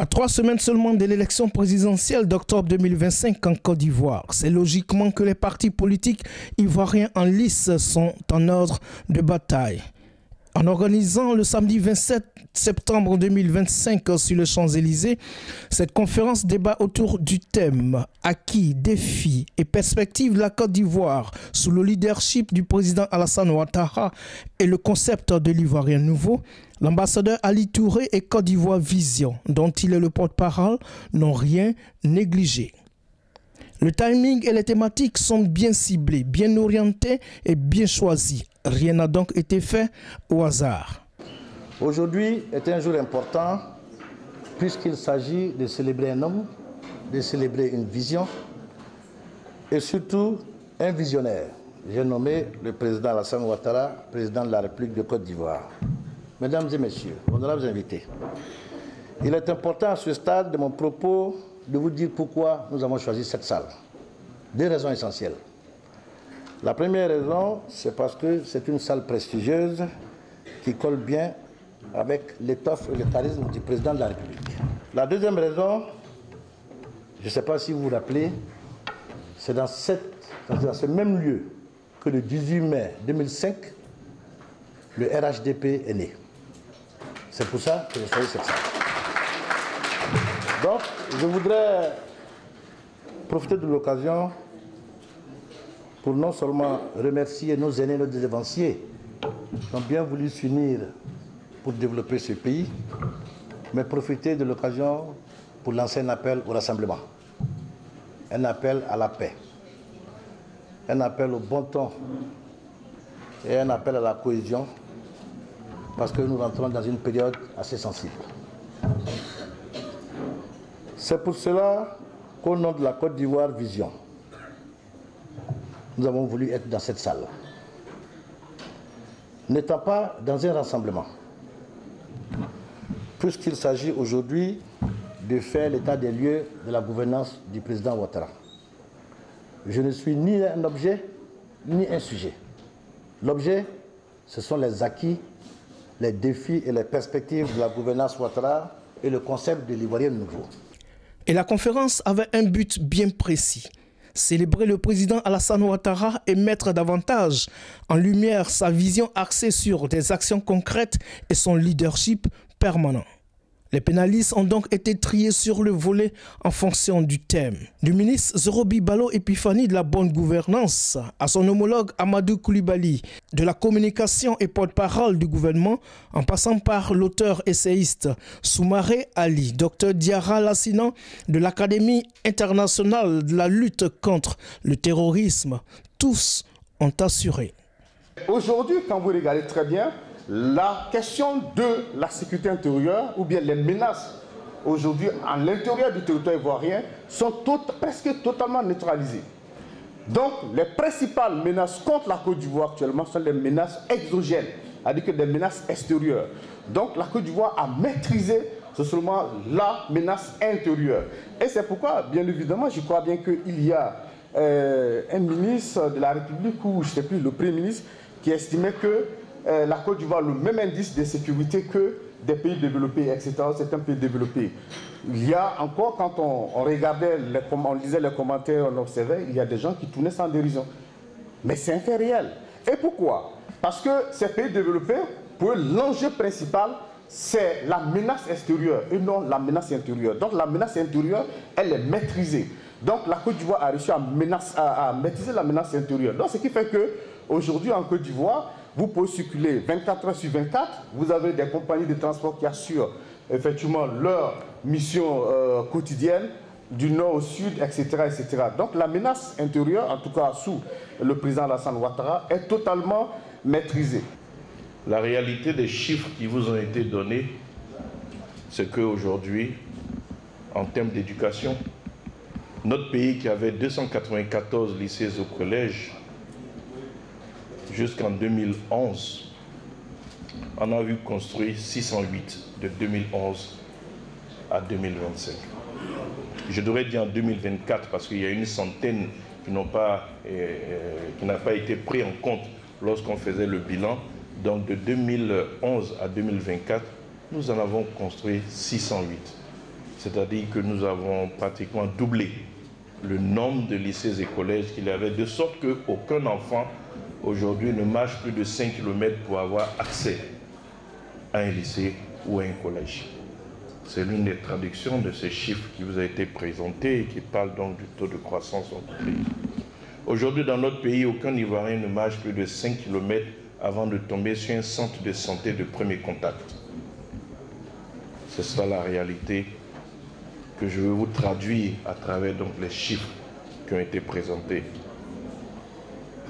À 3 semaines seulement de l'élection présidentielle d'octobre 2025 en Côte d'Ivoire, c'est logiquement que les partis politiques ivoiriens en lice sont en ordre de bataille. En organisant le samedi 27 septembre 2025 sur les Champs-Élysées, cette conférence débat autour du thème « Acquis, défis et perspectives de la Côte d'Ivoire sous le leadership du président Alassane Ouattara et le concept de l'Ivoirien nouveau », l'ambassadeur Ali Touré et Côte d'Ivoire Vision, dont il est le porte-parole, n'ont rien négligé. Le timing et les thématiques sont bien ciblés, bien orientés et bien choisis. Rien n'a donc été fait au hasard. Aujourd'hui est un jour important puisqu'il s'agit de célébrer un homme, de célébrer une vision et surtout un visionnaire. J'ai nommé le président Alassane Ouattara, président de la République de Côte d'Ivoire. Mesdames et messieurs, honorables invités, il est important à ce stade de mon propos de vous dire pourquoi nous avons choisi cette salle. 2 raisons essentielles. La première raison, c'est parce que c'est une salle prestigieuse qui colle bien avec l'étoffe et le charisme du président de la République. La deuxième raison, je ne sais pas si vous vous rappelez, c'est dans ce même lieu que le 18 mai 2005, le RHDP est né. C'est pour ça que j'ai choisi cette salle. Donc, je voudrais profiter de l'occasion pour non seulement remercier nos aînés, nos dévanciers, qui ont bien voulu s'unir pour développer ce pays, mais profiter de l'occasion pour lancer un appel au rassemblement, un appel à la paix, un appel au bon ton et un appel à la cohésion, parce que nous rentrons dans une période assez sensible. C'est pour cela qu'au nom de la Côte d'Ivoire Vision, nous avons voulu être dans cette salle. N'étant pas dans un rassemblement, puisqu'il s'agit aujourd'hui de faire l'état des lieux de la gouvernance du président Ouattara. Je ne suis ni un objet, ni un sujet. L'objet, ce sont les acquis, les défis et les perspectives de la gouvernance Ouattara et le concept de l'Ivoirien nouveau. Et la conférence avait un but bien précis. Célébrer le président Alassane Ouattara et mettre davantage en lumière sa vision axée sur des actions concrètes et son leadership permanent. Les pénalistes ont donc été triés sur le volet en fonction du thème. Du ministre Zorobi Balo Epifani de la bonne gouvernance à son homologue Amadou Koulibaly de la communication et porte-parole du gouvernement, en passant par l'auteur essayiste Soumaré Ali, Dr Diarra Lassinan de l'Académie internationale de la lutte contre le terrorisme, tous ont assuré. Aujourd'hui, quand vous regardez très bien, la question de la sécurité intérieure ou bien les menaces aujourd'hui à l'intérieur du territoire ivoirien sont presque totalement neutralisées. Donc les principales menaces contre la Côte d'Ivoire actuellement sont les menaces exogènes, c'est-à-dire que des menaces extérieures. Donc la Côte d'Ivoire a maîtrisé seulement la menace intérieure. Et c'est pourquoi, bien évidemment, je crois bien qu'il y a un ministre de la République ou je ne sais plus, le Premier ministre qui estimait que la Côte d'Ivoire a le même indice de sécurité que des pays développés, etc. C'est un pays développé. Il y a encore, quand on regardait, on lisait les commentaires, on observait, il y a des gens qui tournaient sans dérision. Mais c'est un fait réel. Et pourquoi? Parce que ces pays développés, pour eux, l'enjeu principal, c'est la menace extérieure et non la menace intérieure. Donc la menace intérieure, elle est maîtrisée. Donc la Côte d'Ivoire a réussi à maîtriser la menace intérieure. Donc ce qui fait qu'aujourd'hui en Côte d'Ivoire, vous pouvez circuler 24 heures sur 24. Vous avez des compagnies de transport qui assurent effectivement leur mission quotidienne du nord au sud, etc., etc. Donc la menace intérieure, en tout cas sous le président Alassane Ouattara, est totalement maîtrisée. La réalité des chiffres qui vous ont été donnés, c'est qu'aujourd'hui, en termes d'éducation, notre pays qui avait 294 lycées au collège, jusqu'en 2011, on a vu construire 608 de 2011 à 2025. Je devrais dire en 2024 parce qu'il y a une centaine qui n'a pas été pris en compte lorsqu'on faisait le bilan. Donc de 2011 à 2024, nous en avons construit 608. C'est-à-dire que nous avons pratiquement doublé le nombre de lycées et collèges qu'il y avait, de sorte qu'aucun enfant aujourd'hui ne marche plus de 5 km pour avoir accès à un lycée ou à un collège. C'est l'une des traductions de ces chiffres qui vous a été présenté et qui parle donc du taux de croissance dans notre pays. Aujourd'hui, dans notre pays, aucun Ivoirien ne marche plus de 5 km avant de tomber sur un centre de santé de premier contact. C'est ça la réalité que je veux vous traduire à travers donc les chiffres qui ont été présentés.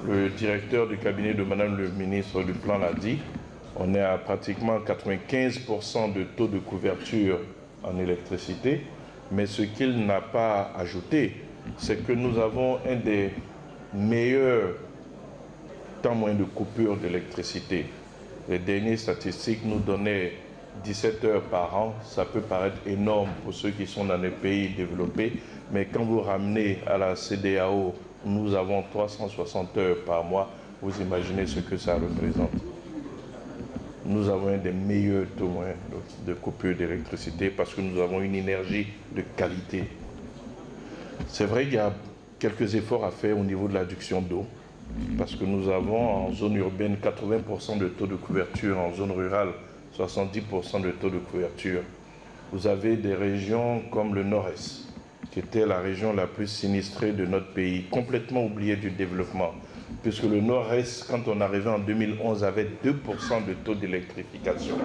Le directeur du cabinet de Madame le ministre du Plan l'a dit, on est à pratiquement 95% de taux de couverture en électricité, mais ce qu'il n'a pas ajouté, c'est que nous avons un des meilleurs temps moyen de coupure d'électricité. Les dernières statistiques nous donnaient 17 heures par an. Ça peut paraître énorme pour ceux qui sont dans les pays développés, mais quand vous ramenez à la CEDEAO, nous avons 360 heures par mois, vous imaginez ce que ça représente. Nous avons un des meilleurs taux moyens de coupure d'électricité parce que nous avons une énergie de qualité. C'est vrai qu'il y a quelques efforts à faire au niveau de l'adduction d'eau, parce que nous avons en zone urbaine 80% de taux de couverture, en zone rurale 70% de taux de couverture. Vous avez des régions comme le Nord-Est, qui était la région la plus sinistrée de notre pays, complètement oubliée du développement, puisque le Nord-Est, quand on arrivait en 2011, avait 2% de taux d'électrification.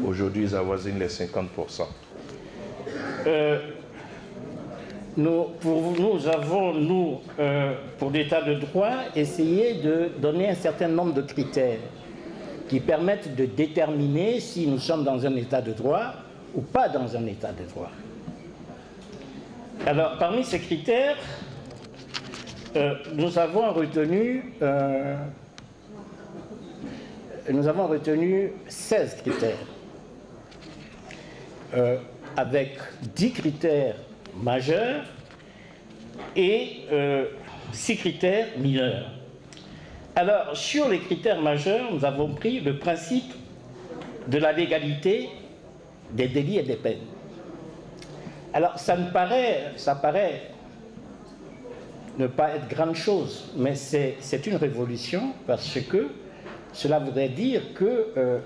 Aujourd'hui, ils avoisinent les 50%. Nous avons, pour l'état de droit, essayé de donner un certain nombre de critères qui permettent de déterminer si nous sommes dans un état de droit ou pas dans un état de droit. Alors, parmi ces critères, nous avons retenu 16 critères, avec 10 critères majeurs et 6 critères mineurs. Alors, sur les critères majeurs, nous avons pris le principe de la légalité des délits et des peines. Alors, ça paraît ne pas être grande chose, mais c'est une révolution parce que cela voudrait dire qu'il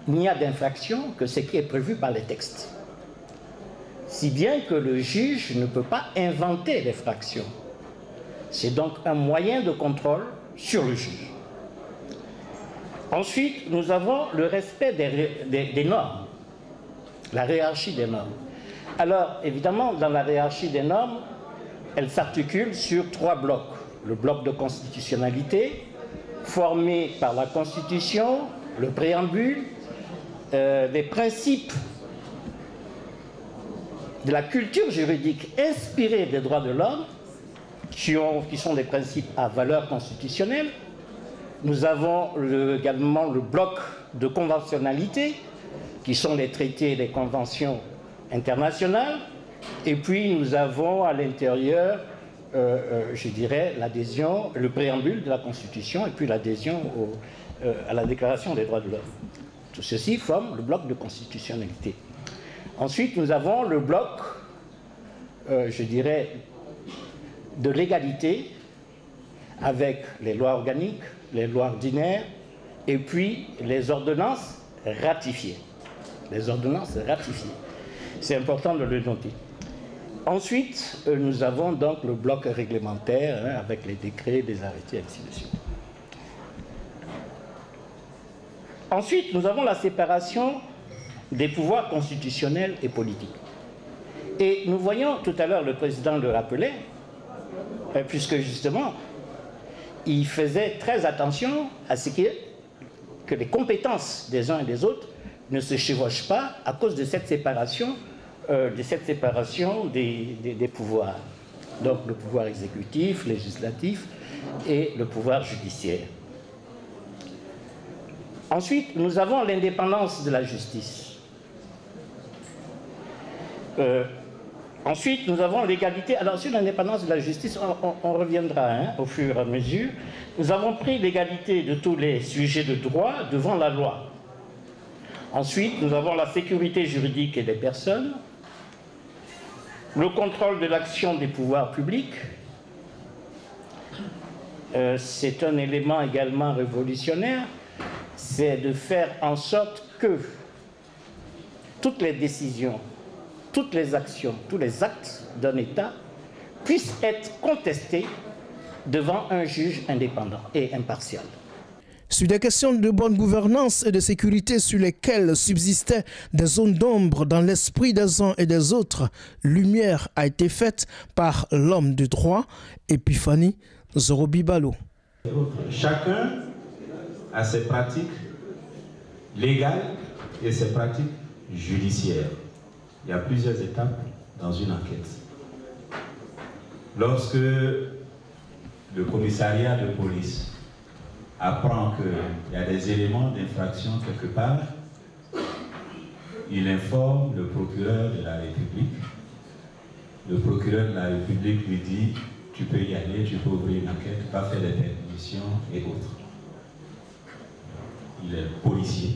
n'y a d'infraction que ce qui est prévu par les textes. Si bien que le juge ne peut pas inventer l'infraction. C'est donc un moyen de contrôle sur le juge. Ensuite, nous avons le respect des normes, la hiérarchie des normes. Alors, évidemment, dans la hiérarchie des normes, elle s'articule sur 3 blocs. Le bloc de constitutionnalité, formé par la Constitution, le préambule, les principes de la culture juridique inspirée des droits de l'homme, qui sont des principes à valeur constitutionnelle. Nous avons également le bloc de conventionnalité, qui sont les traités et les conventions internationales. Et puis nous avons à l'intérieur, je dirais, l'adhésion, le préambule de la Constitution et puis l'adhésion à la Déclaration des droits de l'homme. Tout ceci forme le bloc de constitutionnalité. Ensuite, nous avons le bloc, je dirais, de légalité, avec les lois organiques, les lois ordinaires, et puis les ordonnances ratifiées. Les ordonnances ratifiées. C'est important de le noter. Ensuite, nous avons donc le bloc réglementaire, avec les décrets, les arrêtés, ainsi de suite. Ensuite, nous avons la séparation des pouvoirs constitutionnels et politiques. Et nous voyons, tout à l'heure, le président le rappelait, puisque justement, il faisait très attention à ce que les compétences des uns et des autres ne se chevauchent pas à cause de cette séparation, des pouvoirs. Donc le pouvoir exécutif, législatif et le pouvoir judiciaire. Ensuite, nous avons l'indépendance de la justice. Ensuite, nous avons l'égalité. Alors, sur l'indépendance de la justice, on reviendra au fur et à mesure. Nous avons pris l'égalité de tous les sujets de droit devant la loi. Ensuite, nous avons la sécurité juridique des personnes. Le contrôle de l'action des pouvoirs publics, c'est un élément également révolutionnaire, c'est de faire en sorte que toutes les décisions, toutes les actions, tous les actes d'un État puissent être contestés devant un juge indépendant et impartial. Sur des questions de bonne gouvernance et de sécurité sur lesquelles subsistaient des zones d'ombre dans l'esprit des uns et des autres, lumière a été faite par l'homme de droit, Epiphanie Zorobibalo. Chacun a ses pratiques légales et ses pratiques judiciaires. Il y a plusieurs étapes dans une enquête. Lorsque le commissariat de police apprend qu'il y a des éléments d'infraction quelque part, il informe le procureur de la République. Le procureur de la République lui dit « Tu peux y aller, tu peux ouvrir une enquête, va faire des perquisitions et autres ». Il est policier,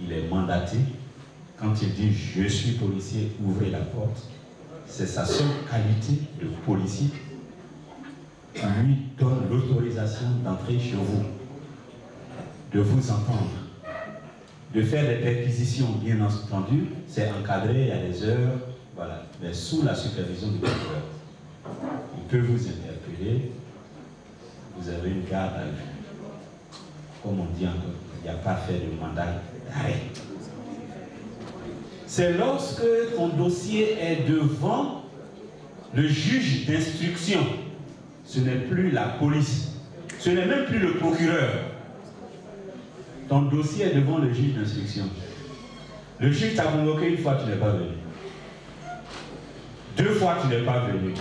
il est mandaté. Quand il dit « Je suis policier, ouvrez la porte », c'est sa seule qualité de policier qui lui donne l'autorisation d'entrer chez vous, de vous entendre, de faire des perquisitions, bien entendu, c'est encadré, il y a des heures, voilà, mais sous la supervision du procureur. Il peut vous interpeller, vous avez une garde à vue. Comme on dit encore, il n'y a pas fait de mandat d'arrêt. C'est lorsque ton dossier est devant le juge d'instruction. Ce n'est plus la police, ce n'est même plus le procureur. Ton dossier est devant le juge d'instruction. Le juge t'a convoqué une fois, tu n'es pas venu. 2 fois, tu n'es pas venu.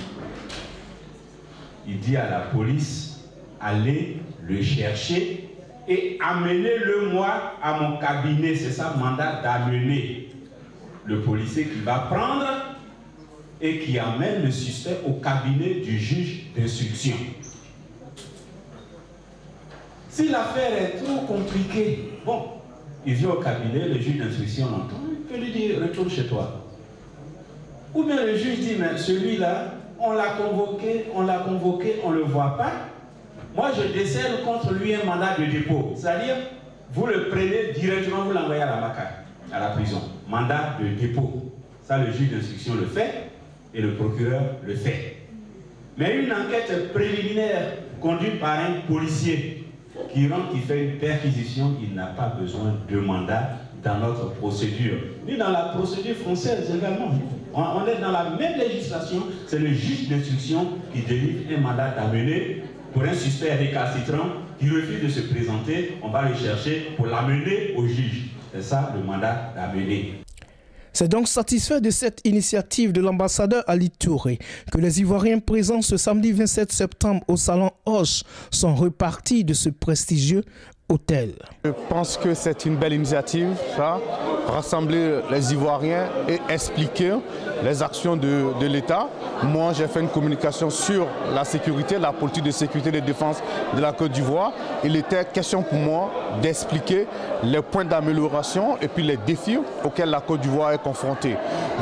Il dit à la police, allez le chercher et amenez-le moi à mon cabinet. C'est ça, mandat d'amener le policier qui va prendre et qui amène le suspect au cabinet du juge d'instruction. Si l'affaire est trop compliquée, bon, il vient au cabinet, le juge d'instruction l'entend, il peut lui dire, retourne chez toi. Ou bien le juge dit, mais celui-là, on l'a convoqué, on ne le voit pas. Moi, je décerne contre lui un mandat de dépôt. C'est-à-dire, vous le prenez directement, vous l'envoyez à la MACA, à la prison. Mandat de dépôt. Ça, le juge d'instruction le fait. Et le procureur le fait. Mais une enquête préliminaire conduite par un policier qui rentre, qui fait une perquisition, il n'a pas besoin de mandat dans notre procédure, ni dans la procédure française également. On est dans la même législation, c'est le juge d'instruction qui délivre un mandat d'amener pour un suspect récalcitrant qui refuse de se présenter, on va le chercher pour l'amener au juge. C'est ça le mandat d'amener. C'est donc satisfait de cette initiative de l'ambassadeur Ali Touré que les Ivoiriens présents ce samedi 27 septembre au Salon Hoche sont repartis de ce prestigieux hôtel. Je pense que c'est une belle initiative, ça, rassembler les Ivoiriens et expliquer les actions de l'État. Moi, j'ai fait une communication sur la sécurité, la politique de sécurité et de défense de la Côte d'Ivoire. Il était question pour moi d'expliquer les points d'amélioration et puis les défis auxquels la Côte d'Ivoire est confrontée.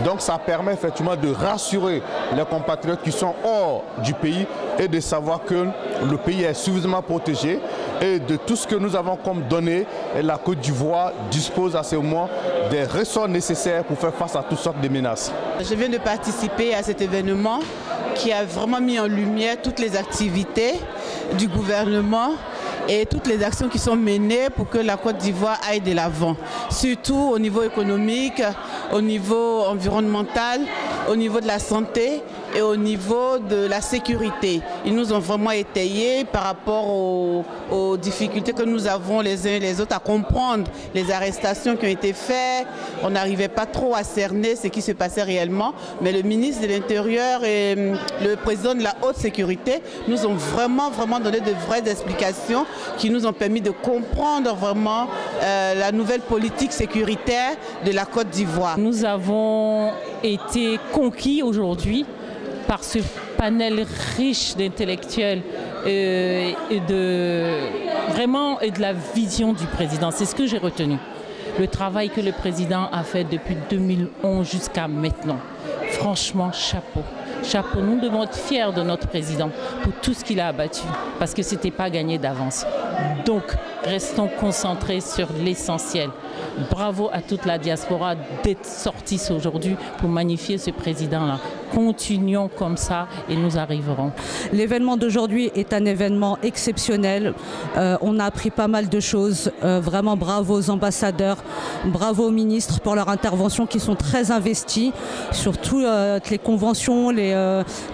Donc ça permet effectivement de rassurer les compatriotes qui sont hors du pays et de savoir que le pays est suffisamment protégé et de tout ce que nous avons comme données, et la Côte d'Ivoire dispose à ce moment des ressources nécessaires pour faire face à toutes sortes de menaces. Je viens de participer à cet événement qui a vraiment mis en lumière toutes les activités du gouvernement et toutes les actions qui sont menées pour que la Côte d'Ivoire aille de l'avant, surtout au niveau économique, au niveau environnemental, au niveau de la santé et au niveau de la sécurité. Ils nous ont vraiment étayés par rapport aux difficultés que nous avons les uns et les autres à comprendre les arrestations qui ont été faites. On n'arrivait pas trop à cerner ce qui se passait réellement, mais le ministre de l'Intérieur et le président de la haute sécurité nous ont vraiment donné de vraies explications qui nous ont permis de comprendre vraiment la nouvelle politique sécuritaire de la Côte d'Ivoire. Nous avons été conquis aujourd'hui par ce panel riche d'intellectuels et de la vision du président. C'est ce que j'ai retenu. Le travail que le président a fait depuis 2011 jusqu'à maintenant. franchement, chapeau. Chapeau, nous devons être fiers de notre président pour tout ce qu'il a abattu, parce que ce n'était pas gagné d'avance. Donc, restons concentrés sur l'essentiel. Bravo à toute la diaspora d'être sortie aujourd'hui pour magnifier ce président-là. Continuons comme ça et nous arriverons. L'événement d'aujourd'hui est un événement exceptionnel. On a appris pas mal de choses. Vraiment bravo aux ambassadeurs, bravo aux ministres pour leur intervention qui sont très investis sur toutes les conventions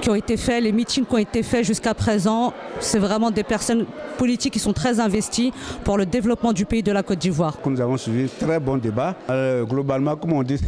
qui ont été faites, les meetings qui ont été faits jusqu'à présent. C'est vraiment des personnes politiques qui sont très investies pour le développement du pays de la Côte d'Ivoire. Nous avons suivi très bon débat. Globalement, comme on dit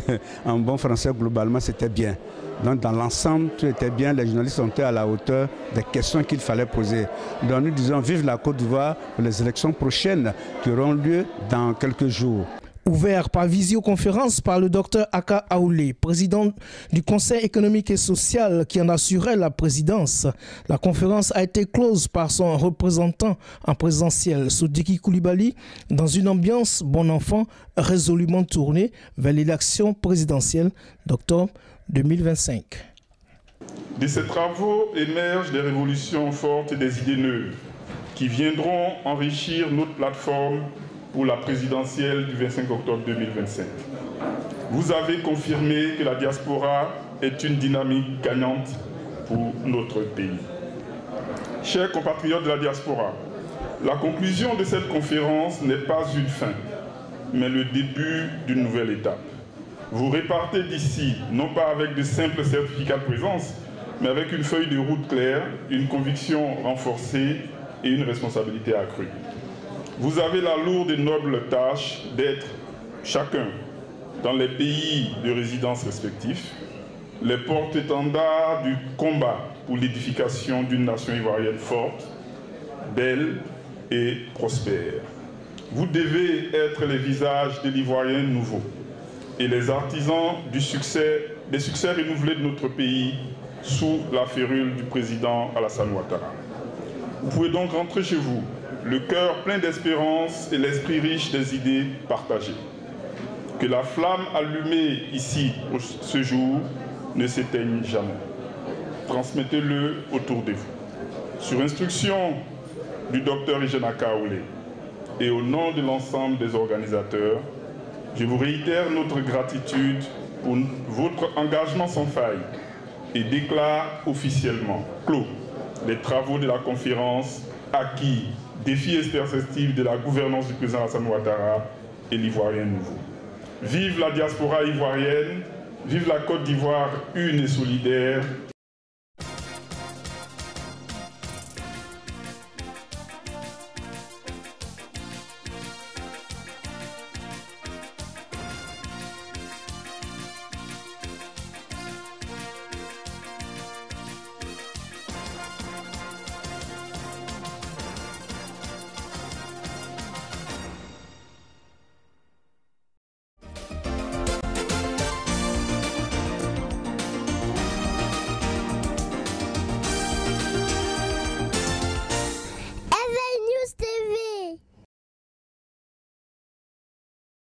en bon français, globalement c'était bien. Donc dans l'ensemble, tout était bien, les journalistes ont été à la hauteur des questions qu'il fallait poser. Donc nous disons vive la Côte d'Ivoire pour les élections prochaines qui auront lieu dans quelques jours. Ouvert par visioconférence par le Dr Aka Aoulé, président du Conseil économique et social qui en assurait la présidence. La conférence a été close par son représentant en présentiel, Soudiki Koulibaly, dans une ambiance bon enfant résolument tournée vers l'élection présidentielle d'octobre 2025. De ces travaux émergent des révolutions fortes et des idées neuves qui viendront enrichir notre plateforme pour la présidentielle du 25 octobre 2025. Vous avez confirmé que la diaspora est une dynamique gagnante pour notre pays. Chers compatriotes de la diaspora, la conclusion de cette conférence n'est pas une fin, mais le début d'une nouvelle étape. Vous repartez d'ici, non pas avec de simples certificats de présence, mais avec une feuille de route claire, une conviction renforcée et une responsabilité accrue. Vous avez la lourde et noble tâche d'être chacun dans les pays de résidence respectifs, les porte-étendards du combat pour l'édification d'une nation ivoirienne forte, belle et prospère. Vous devez être les visages de l'Ivoirien nouveau et les artisans des succès renouvelés de notre pays sous la férule du président Alassane Ouattara. Vous pouvez donc rentrer chez vous, le cœur plein d'espérance et l'esprit riche des idées partagées. Que la flamme allumée ici ce jour ne s'éteigne jamais. Transmettez-le autour de vous. Sur instruction du Dr Ijena Kaoulé et au nom de l'ensemble des organisateurs, je vous réitère notre gratitude pour votre engagement sans faille et déclare officiellement clos les travaux de la conférence acquis, défis et perspectives de la gouvernance du président Alassane Ouattara et l'Ivoirien nouveau. Vive la diaspora ivoirienne, vive la Côte d'Ivoire une et solidaire,